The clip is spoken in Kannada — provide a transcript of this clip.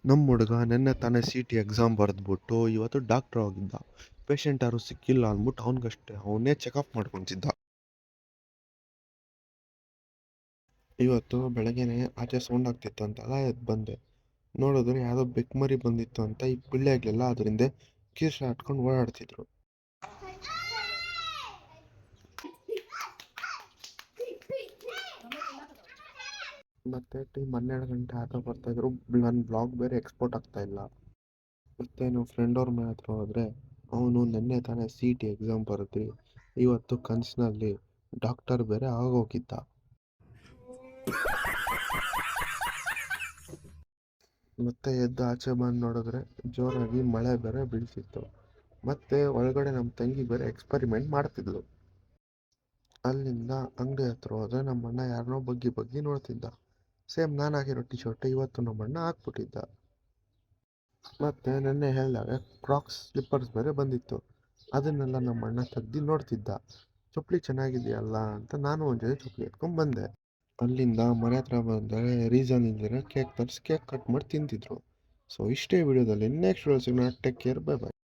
ನಮ್ಮ ಹುಡುಗ ನೆನ್ನೆ ತಾನೇ ಸಿ ಟಿ ಎಕ್ಸಾಮ್ ಬರೆದ್ಬಿಟ್ಟು ಇವತ್ತು ಡಾಕ್ಟ್ರ್ ಆಗಿದ್ದ. ಪೇಷಂಟ್ ಯಾರು ಸಿಕ್ಕಿಲ್ಲ ಅಂದ್ಬಿಟ್ಟು ಅವನಿಗಷ್ಟೇ ಅವನೇ ಚೆಕಪ್ ಮಾಡ್ಕೊತಿದ್ದ. ಇವತ್ತು ಬೆಳಗ್ಗೆನೆ ಆಚೆ ಸೌಂಡ್ ಆಗ್ತಿತ್ತು ಅಂತಲ್ಲ ಎದ್ದು ಬಂದೆ. ನೋಡಿದ್ರೆ ಯಾವುದೋ ಬೆಕ್ಮರಿ ಬಂದಿತ್ತು ಅಂತ ಈ ಪಿಳ್ಳೆಗಳೆಲ್ಲ ಅದರಿಂದ ಕೀರ್ಸ ಹಾಟ್ಕೊಂಡು ಓಡಾಡ್ತಿದ್ರು. ಮತ್ತೆ ಟೈಮ್ 12 ಗಂಟೆ ಆತ ಬರ್ತಾಯಿದ್ರು. ನನ್ನ ಬ್ಲಾಗ್ ಬೇರೆ ಎಕ್ಸ್ಪೋರ್ಟ್ ಆಗ್ತಾ ಇಲ್ಲ. ಮತ್ತೆ ನಮ್ಮ ಫ್ರೆಂಡ್ ಅವ್ರ ಮನೆ ಹತ್ರ ಹೋದರೆ ಅವನು ನೆನ್ನೆ ತಾನೇ ಸಿ ಟಿ ಎಕ್ಸಾಮ್ ಬರೆದ್ರಿ ಇವತ್ತು ಕನಸಿನಲ್ಲಿ ಡಾಕ್ಟರ್ ಬೇರೆ ಆಗೋಗಿದ್ದ. ಮತ್ತೆ ಎದ್ದು ಆಚೆ ಬಂದು ನೋಡಿದ್ರೆ ಜೋರಾಗಿ ಮಳೆ ಬೇರೆ ಬೀಳ್ತಿತ್ತು. ಮತ್ತೆ ಒಳಗಡೆ ನಮ್ಮ ತಂಗಿ ಬೇರೆ ಎಕ್ಸ್ಪರಿಮೆಂಟ್ ಮಾಡ್ತಿದ್ಲು. ಅಲ್ಲಿಂದ ಅಂಗಡಿ ಹತ್ರ ಹೋದ್ರೆ ನಮ್ಮ ಅಣ್ಣ ಯಾರನ್ನೋ ಬಗ್ಗಿ ಬಗ್ಗಿ ನೋಡ್ತಿದ್ದ. ಸೇಮ್ ನಾನು ಹಾಕಿರೋ ಟಿ ಶರ್ಟ್ ಇವತ್ತು ನಮ್ಮ ಅಣ್ಣ ಹಾಕ್ಬಿಟ್ಟಿದ್ದ. ಮತ್ತೆ ನೆನ್ನೆ ಹೇಳಿದಾಗ ಕ್ರಾಕ್ಸ್ ಸ್ಲಿಪ್ಪರ್ಸ್ ಬೇರೆ ಬಂದಿತ್ತು. ಅದನ್ನೆಲ್ಲ ನಮ್ಮ ಅಣ್ಣ ತೆಗ್ದು ನೋಡ್ತಿದ್ದ. ಚಪ್ಪಲಿ ಚೆನ್ನಾಗಿದೆಯಲ್ಲ ಅಂತ ನಾನು ಒಂದು ಜೊತೆ ಚಪ್ಪಲಿ ಎತ್ಕೊಂಡ್ ಬಂದೆ. ಅಲ್ಲಿಂದ ಮನೆ ಹತ್ರ ಬಂದರೆ ರೀಸನ್ ಇಲ್ದಿರ ಕೇಕ್ ತರಿಸಿ ಕೇಕ್ ಕಟ್ ಮಾಡಿ ತಿಂತಿದ್ರು. ಸೊ ಇಷ್ಟೇ ವಿಡಿಯೋದಲ್ಲಿ ನೆಕ್ಸ್ಟ್ ವಿಡಿಯೋ ಸಿಗೋಣ. Take care, bye bye.